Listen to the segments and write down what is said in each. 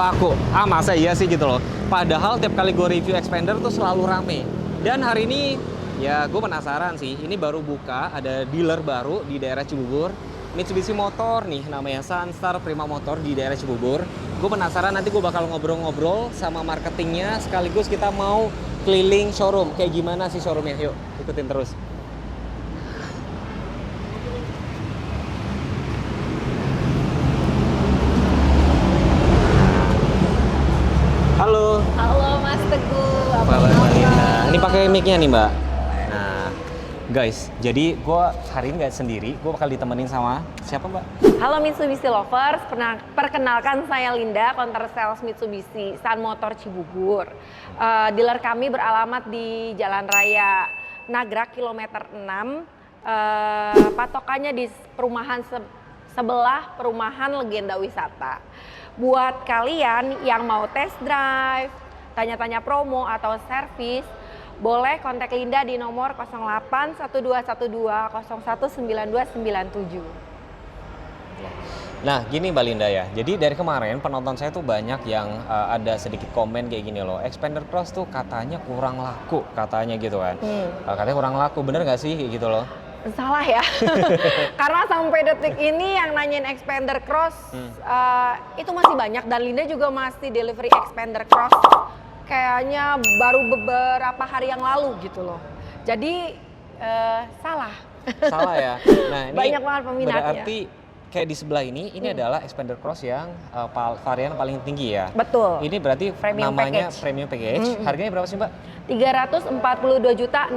laku. Masa iya sih gitu loh. Padahal tiap kali gue review Xpander tuh selalu rame. Dan hari ini ya gue penasaran sih. Ini baru buka, ada dealer baru di daerah Cibubur. Mitsubishi Motor nih, namanya Sunstar Prima Motor di daerah Cibubur. Gue penasaran, nanti gue bakal ngobrol-ngobrol sama marketingnya, sekaligus kita mau keliling showroom. Kayak gimana sih showroomnya? Yuk, ikutin terus. Halo. Halo Mas Teguh. Apa kabar? Ini pakai mic-nya nih, Mbak. Nah, guys, jadi gue hari ini nggak sendiri, gue bakal ditemenin sama siapa, Mbak? Halo Mitsubishi Lovers, perkenalkan saya Linda, counter sales Mitsubishi Sun Motor Cibubur. Dealer kami beralamat di Jalan Raya Nagrak kilometer 6. Patokannya di perumahan sebelah perumahan Legenda Wisata. Buat kalian yang mau test drive, tanya-tanya promo atau servis, boleh kontak Linda di nomor 081212019297. Nah, gini Mbak Linda ya. Jadi dari kemarin penonton saya tuh banyak yang ada sedikit komen kayak gini loh. Xpander Cross tuh katanya kurang laku, katanya gitu kan. Katanya kurang laku, bener nggak sih kayak gitu loh? Salah ya, karena sampai detik ini yang nanyain Xpander Cross itu masih banyak, dan Linda juga masih delivery Xpander Cross kayaknya baru beberapa hari yang lalu gitu loh. Jadi salah. Salah ya. Nah, ini banyak banget peminatnya. Berarti kayak di sebelah ini adalah Xpander Cross yang varian paling tinggi ya. Betul. Ini berarti Premium namanya package. Premium Package. Harganya berapa sih Mbak? 342.650.000.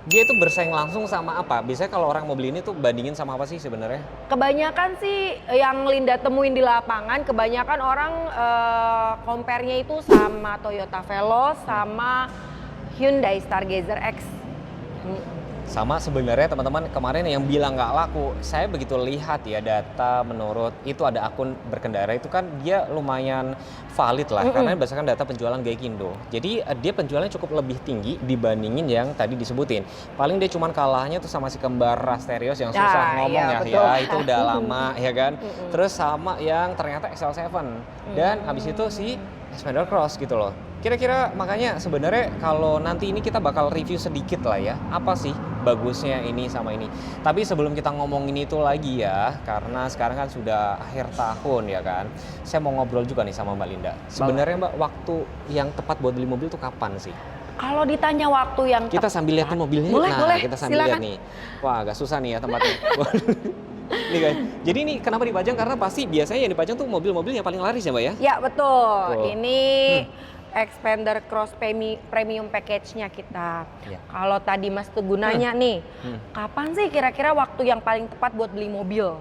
Dia itu bersaing langsung sama apa? Biasanya kalau orang mau beli ini tuh bandingin sama apa sih sebenarnya? Kebanyakan sih yang Linda temuin di lapangan, kebanyakan orang compare-nya itu sama Toyota Veloz, sama Hyundai Stargazer X. Sama sebenarnya teman-teman kemarin yang bilang nggak laku, saya begitu lihat ya data menurut itu ada akun berkendara itu kan dia lumayan valid lah karena berdasarkan data penjualan Gaikindo. Jadi dia penjualannya cukup lebih tinggi dibandingin yang tadi disebutin. Paling dia cuman kalahnya tuh sama si kembar Rasterios yang susah ngomong ya itu udah lama ya kan. Terus sama yang ternyata XL7 dan habis itu si Xpander Cross gitu loh. Kira-kira makanya sebenarnya kalau nanti ini kita bakal review sedikit lah ya, apa sih bagusnya ini sama ini. Tapi sebelum kita ngomongin itu lagi ya, karena sekarang kan sudah akhir tahun ya kan, saya mau ngobrol juga nih sama Mbak Linda. Sebenarnya Mbak, waktu yang tepat buat beli mobil tuh kapan sih? Kalau ditanya waktu yang kita sambil lihat mobilnya, boleh, kita sambil lihat nih. Wah, agak susah nih ya tempatnya. Nih guys, jadi ini kenapa dipajang? Karena pasti biasanya yang dipajang tuh mobil-mobil yang paling laris ya Mbak ya? Ya betul. Ini Xpander Cross Premium Package-nya kita. Kalau tadi Mas Teguh nanya nih, kapan sih kira-kira waktu yang paling tepat buat beli mobil?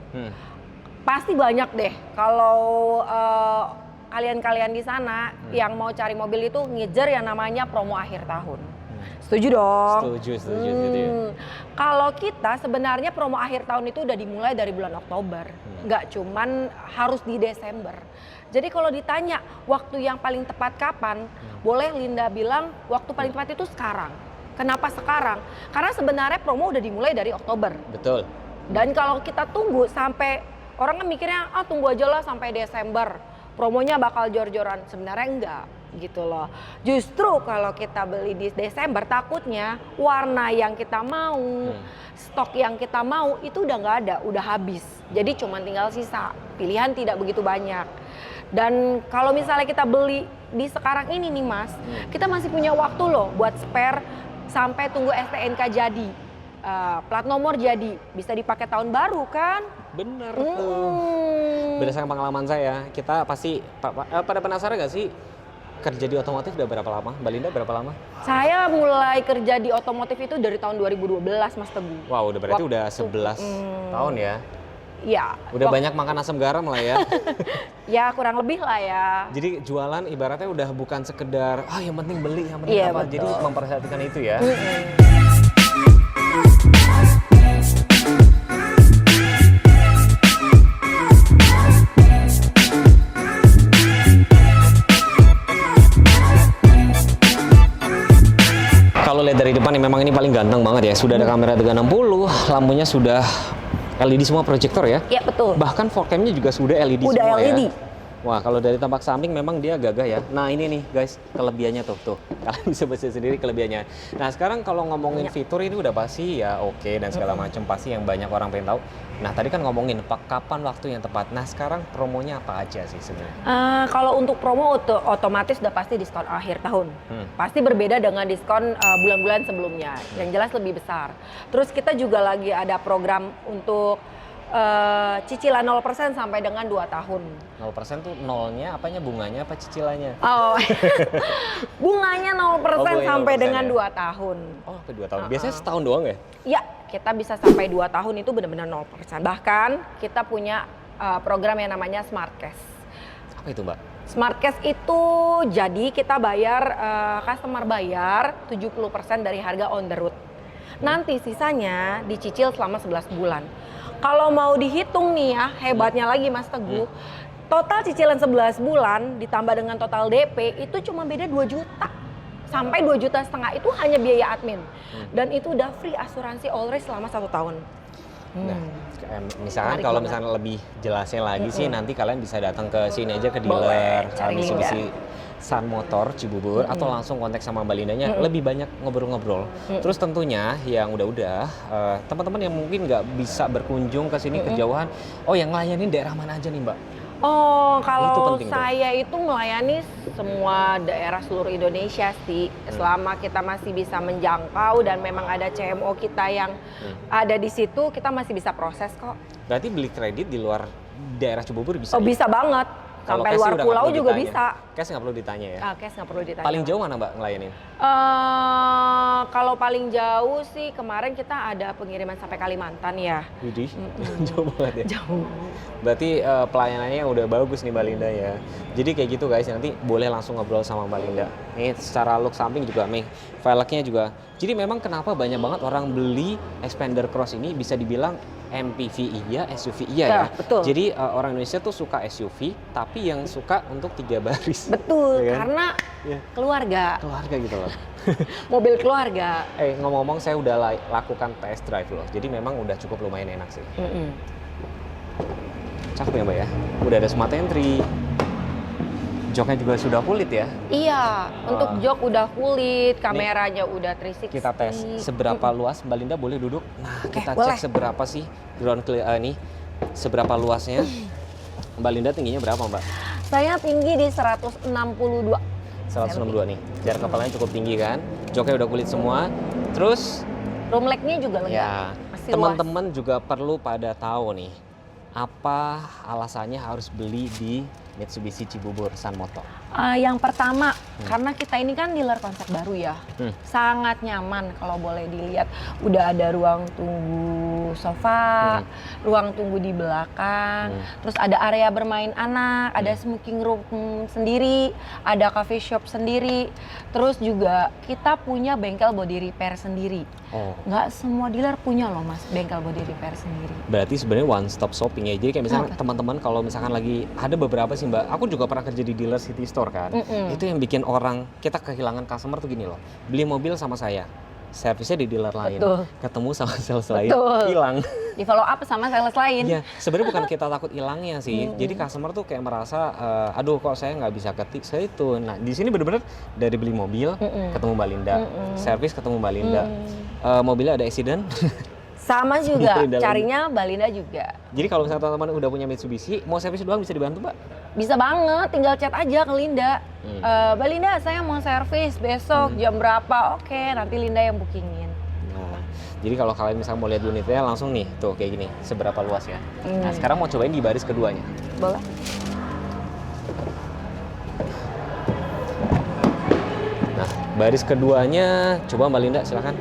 Pasti banyak deh. Kalau kalian-kalian di sana yang mau cari mobil itu ngejar yang namanya promo akhir tahun. Setuju dong? Setuju. Kalau kita sebenarnya promo akhir tahun itu udah dimulai dari bulan Oktober. Nggak cuman harus di Desember. Jadi kalau ditanya waktu yang paling tepat kapan, boleh Linda bilang waktu paling tepat itu sekarang. Kenapa sekarang? Karena sebenarnya promo udah dimulai dari Oktober. Betul. Dan kalau kita tunggu sampai, orang kan mikirnya tunggu aja lah sampai Desember, promonya bakal jor-joran. Sebenarnya enggak gitu loh. Justru kalau kita beli di Desember, takutnya warna yang kita mau, stok yang kita mau itu udah nggak ada, udah habis. Jadi cuma tinggal sisa, pilihan tidak begitu banyak. Dan kalau misalnya kita beli di sekarang ini nih Mas, kita masih punya waktu loh buat spare sampai tunggu STNK jadi. Plat nomor jadi, bisa dipakai tahun baru kan? Bener tuh. Berdasarkan pengalaman saya, kita pasti pada penasaran gak sih kerja di otomotif udah berapa lama? Mbak Linda berapa lama? Saya mulai kerja di otomotif itu dari tahun 2012 Mas Teguh. Wow, udah berarti udah 11 tahun ya? Ya. Udah banyak makan asam garam lah ya? Ya kurang lebih lah ya. Jadi jualan ibaratnya udah bukan sekedar yang penting beli, yang penting apa. Betul. Jadi memperhatikan itu ya? Kalau lihat dari depan memang ini paling ganteng banget ya. Sudah ada kamera 360, lampunya sudah LED semua proyektor ya? Iya betul. Bahkan fog cam-nya juga sudah LED Udah semua LED. ya? Wah, kalau dari tampak samping memang dia gagah ya. Nah, ini nih guys, kelebihannya tuh. Kalian bisa baca sendiri kelebihannya. Nah, sekarang kalau ngomongin fitur ini udah pasti ya oke dan segala macam pasti yang banyak orang pengen tahu. Nah, tadi kan ngomongin kapan waktu yang tepat. Nah, sekarang promonya apa aja sih sebenarnya? Kalau untuk promo otomatis udah pasti diskon akhir tahun. Pasti berbeda dengan diskon bulan-bulan sebelumnya. Yang jelas lebih besar. Terus kita juga lagi ada program untuk cicilan 0% sampai dengan 2 tahun. 0% tuh nolnya, apanya bunganya apa cicilannya? Oh, bunganya 0% bunganya sampai 0% dengan ya? 2 tahun. Oh, sampai 2 tahun. Biasanya setahun doang ya? Ya, kita bisa sampai 2 tahun itu benar-benar 0%. Bahkan kita punya program yang namanya Smart Cash. Apa itu, Mbak? Smart Cash itu jadi kita bayar, customer bayar 70% dari harga on the road. Nanti sisanya dicicil selama 11 bulan. Kalau mau dihitung nih ya, hebatnya lagi Mas Teguh, total cicilan 11 bulan ditambah dengan total DP itu cuma beda 2 juta. Sampai 2,5 juta itu hanya biaya admin. Dan itu udah free asuransi all risk selama 1 tahun. Nah, misalkan Menarik kalau banget. misalnya lebih jelasnya lagi sih nanti kalian bisa datang ke sini aja ke Boleh, dealer cari Mitsubishi Sun Motor Cibubur atau langsung kontak sama Mbak Lindanya, lebih banyak ngobrol-ngobrol. Terus tentunya yang udah-udah teman-teman yang mungkin nggak bisa berkunjung ke sini kejauhan, oh yang ngelayanin daerah mana aja nih Mbak? Oh, kalau penting tuh. saya itu melayani semua daerah seluruh Indonesia sih. Selama kita masih bisa menjangkau dan memang ada CMO kita yang ada di situ, kita masih bisa proses kok. Berarti beli kredit di luar daerah Cibubur bisa? Oh, ya? bisa banget. Kalau Sampai cash sih luar udah pulau nggak perlu juga ditanya. bisa. Cash nggak perlu ditanya ya? Cash nggak perlu ditanya. Paling jauh mana Mbak ngelayanin? Kalau paling jauh sih kemarin kita ada pengiriman sampai Kalimantan ya. Widih, jauh banget ya? Jauh. Berarti pelayanannya udah bagus nih Mbak Linda ya. Jadi kayak gitu guys, nanti boleh langsung ngobrol sama Mbak Linda. Nih secara look samping juga nih, velgnya juga. Jadi memang kenapa banyak banget orang beli Xpander Cross ini bisa dibilang MPV iya, SUV iya ya. Betul. Jadi orang Indonesia tuh suka SUV, tapi yang suka untuk 3 baris. Betul, Ya kan? karena Iya. keluarga, Keluarga gitu loh. mobil keluarga. Ngomong-ngomong saya udah lakukan test drive loh. Jadi memang udah cukup lumayan enak sih. Cakep ya Mbak ya. Udah ada smart entry. Joknya juga sudah kulit ya. Iya, untuk jok udah kulit, kameranya udah 360. Kita tes seberapa luas, Mbak Linda boleh duduk. Nah, kita boleh. cek seberapa sih ground clear nih, seberapa luasnya. Mbak Linda tingginya berapa Mbak? Saya tinggi di 162. 162 nih. Jarak kepalanya cukup tinggi kan. Joknya udah kulit semua. Terus Room leg-nya juga lega. ya, Masih luas. teman-teman juga perlu pada tahu nih, apa alasannya harus beli di Mitsubishi Cibubur Sun Motor? Yang pertama, karena kita ini kan dealer konsep baru ya, sangat nyaman kalau boleh dilihat. Udah ada ruang tunggu sofa, ruang tunggu di belakang, terus ada area bermain anak, ada smoking room sendiri, ada coffee shop sendiri, terus juga kita punya bengkel body repair sendiri. Oh. Nggak semua dealer punya loh mas, bengkel body repair sendiri. Berarti sebenarnya one stop shopping ya. Jadi kayak misalnya teman-teman kalau misalkan lagi ada beberapa sih Mbak, aku juga pernah kerja di dealer City Store kan. Itu yang bikin orang kita kehilangan customer tuh gini loh. Beli mobil sama saya, servisnya di dealer lain. Betul. Ketemu sama sales lain, Betul. hilang. Di follow up sama sales lain. Iya, sebenarnya bukan kita takut hilangnya sih. Jadi customer tuh kayak merasa aduh kok saya nggak bisa ketik saya itu. Nah, di sini bener-bener dari beli mobil ketemu Mbak Linda, servis ketemu Mbak Linda. Mobilnya ada accident. Sama juga, Di dalam. carinya Balinda juga. Jadi kalau misalnya teman-teman udah punya Mitsubishi, mau servis doang bisa dibantu Mbak? Bisa banget, tinggal chat aja ke Linda. Mbak Linda, saya mau servis besok jam berapa? Oke, nanti Linda yang bookingin. Nah, jadi kalau kalian misalnya mau lihat unitnya langsung nih, tuh kayak gini, seberapa luasnya. Nah, sekarang mau cobain di baris keduanya. Boleh? Nah, baris keduanya, coba Mbak Linda silakan.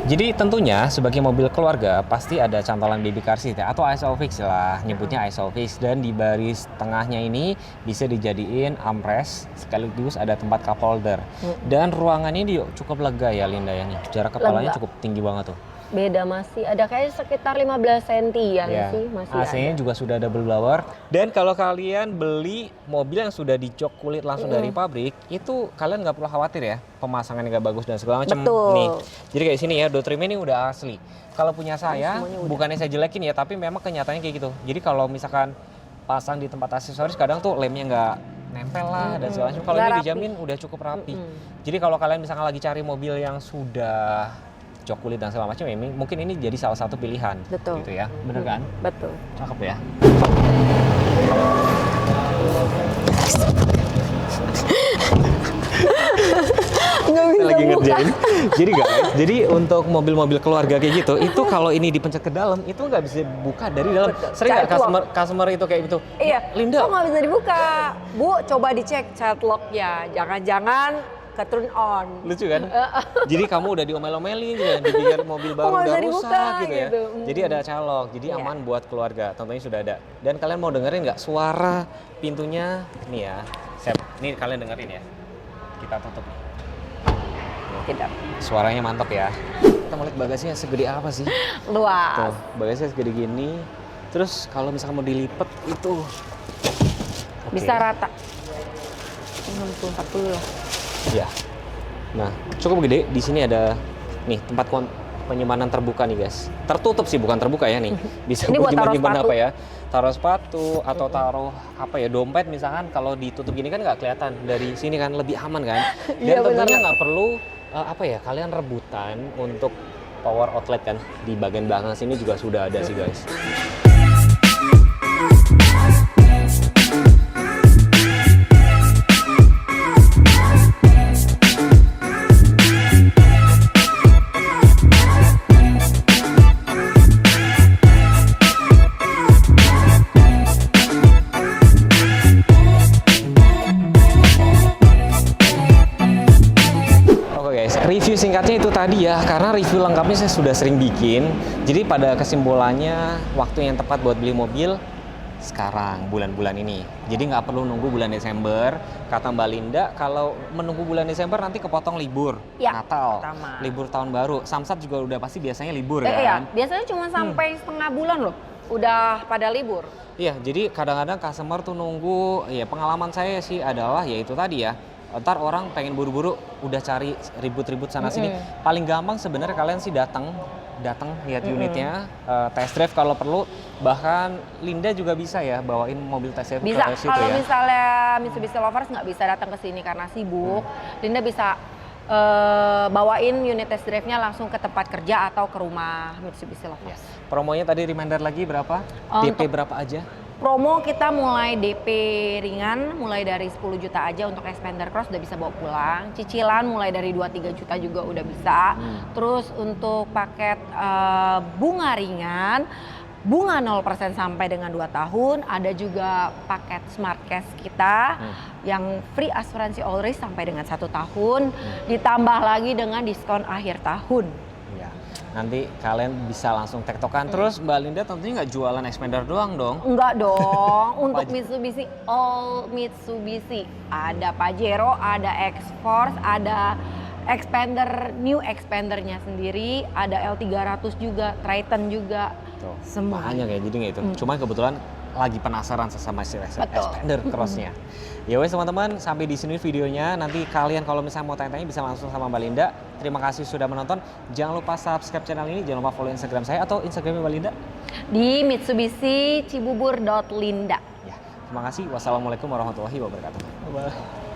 Jadi tentunya sebagai mobil keluarga pasti ada cantolan baby car seat ya, atau ISOFIX lah, nyebutnya ISOFIX. Dan di baris tengahnya ini bisa dijadiin armrest, sekaligus ada tempat cup holder. Dan ruangannya ini cukup lega ya Linda ya nih, jarak kepalanya Lega. cukup tinggi banget tuh. Beda masih ada kayak sekitar 15 sentian Ya, sih masih AC-nya ada. juga sudah double blower. Dan kalau kalian beli mobil yang sudah dicok kulit langsung dari pabrik, itu kalian nggak perlu khawatir ya, pemasangannya nggak bagus dan segala macam. Betul. Nih, jadi kayak sini ya, door trim ini udah asli. Kalau punya saya, semuanya udah. bukannya saya jelekin ya, tapi memang kenyataannya kayak gitu. Jadi kalau misalkan pasang di tempat aksesoris kadang tuh lemnya nggak nempel lah dan segala macam. Kalau Nggak ini rapi. dijamin udah cukup rapi. Jadi kalau kalian misalnya lagi cari mobil yang sudah jok kulit dan segala macam, ya mungkin ini jadi salah satu pilihan. Betul. Gitu ya, bener kan? Betul. Cakep ya. Nggak Saya bisa lagi buka. ngerjain. Jadi guys, jadi untuk mobil-mobil keluarga kayak gitu, itu kalau ini dipencet ke dalam, itu nggak bisa buka dari dalam. Sering nggak Catlok. customer itu kayak gitu? Iya, Linda, kok nggak bisa dibuka? Bu, coba dicek catlocknya. Jangan-jangan ke turn on. lucu kan? Jadi kamu udah diomel-omelin, ya, dipikir mobil baru nggak udah bisa rusak dibuka, gitu ya. gitu. Jadi ada calok, jadi Iya. aman buat keluarga. Tentunya sudah ada. Dan kalian mau dengerin nggak suara pintunya? Nih ya, nih kalian dengerin ya. Kita tutup. Tidak. Suaranya mantap ya. Kita mau lihat bagasinya segede apa sih? Luas. Tuh, bagasinya segede gini. Terus kalau misalkan mau dilipet itu oke. Bisa rata. 60-40 lah. Ya. Nah, cukup gede. Di sini ada nih tempat penyimpanan terbuka nih, guys. Tertutup sih, bukan terbuka ya nih. Bisa Ini buat taruh nyimpan sepatu. apa ya? Taruh sepatu atau taruh apa ya? Dompet misalkan kalau ditutup gini kan nggak kelihatan. Dari sini kan lebih aman kan. Dan Iya, tentunya benar. nggak perlu apa ya? Kalian rebutan untuk power outlet kan. Di bagian belakang sini juga sudah ada sih, guys. Oke guys, review singkatnya itu tadi ya, karena review lengkapnya saya sudah sering bikin. Jadi pada kesimpulannya, waktu yang tepat buat beli mobil sekarang, bulan-bulan ini. Jadi nggak perlu nunggu bulan Desember. Kata Mbak Linda, kalau menunggu bulan Desember nanti kepotong libur. Ya, Natal, pertama. libur tahun baru. Samsat juga udah pasti biasanya libur Iya, kan? biasanya cuma sampai setengah bulan loh. Udah pada libur. Iya, jadi kadang-kadang customer tuh nunggu, ya pengalaman saya sih adalah ya itu tadi ya. Ntar orang pengen buru-buru udah cari ribut-ribut sana sini. Paling gampang sebenarnya kalian sih datang lihat unitnya, test drive kalau perlu. Bahkan Linda juga bisa ya bawain mobil test drive Bisa, ke situ kalau ya. misalnya Mitsubishi Lovers nggak bisa datang ke sini karena sibuk, Linda bisa bawain unit test drive-nya langsung ke tempat kerja atau ke rumah Mitsubishi Lovers. Promonya tadi reminder lagi berapa? Untuk- DP berapa aja? Promo kita mulai DP ringan, mulai dari 10 juta aja untuk Xpander Cross udah bisa bawa pulang. Cicilan mulai dari 2-3 juta juga udah bisa. Terus untuk paket bunga ringan, bunga 0% sampai dengan 2 tahun. Ada juga paket Smart Cash kita yang free asuransi all risk sampai dengan 1 tahun. Ditambah lagi dengan diskon akhir tahun. Iya. Nanti kalian bisa langsung tektokan. Terus Mbak Linda tentunya nggak jualan Xpander doang dong. Enggak dong, untuk aja? Mitsubishi, all Mitsubishi. Ada Pajero, ada X-Force, ada Xpander, new Xpandernya sendiri, ada L300 juga, Triton juga. Tuh, Semua. banyak ya, jadi nggak itu. Cuma kebetulan lagi penasaran sama si Betul. Xpander Cross-nya. Ya wes teman-teman, sampai di sini videonya. Nanti kalian kalau misalnya mau tanya-tanya bisa langsung sama Mbak Linda. Terima kasih sudah menonton. Jangan lupa subscribe channel ini, jangan lupa follow Instagram saya atau Instagramnya Mbak Linda. Di Mitsubishi Cibubur.Linda. Ya, terima kasih. Wassalamualaikum warahmatullahi wabarakatuh. Bye-bye.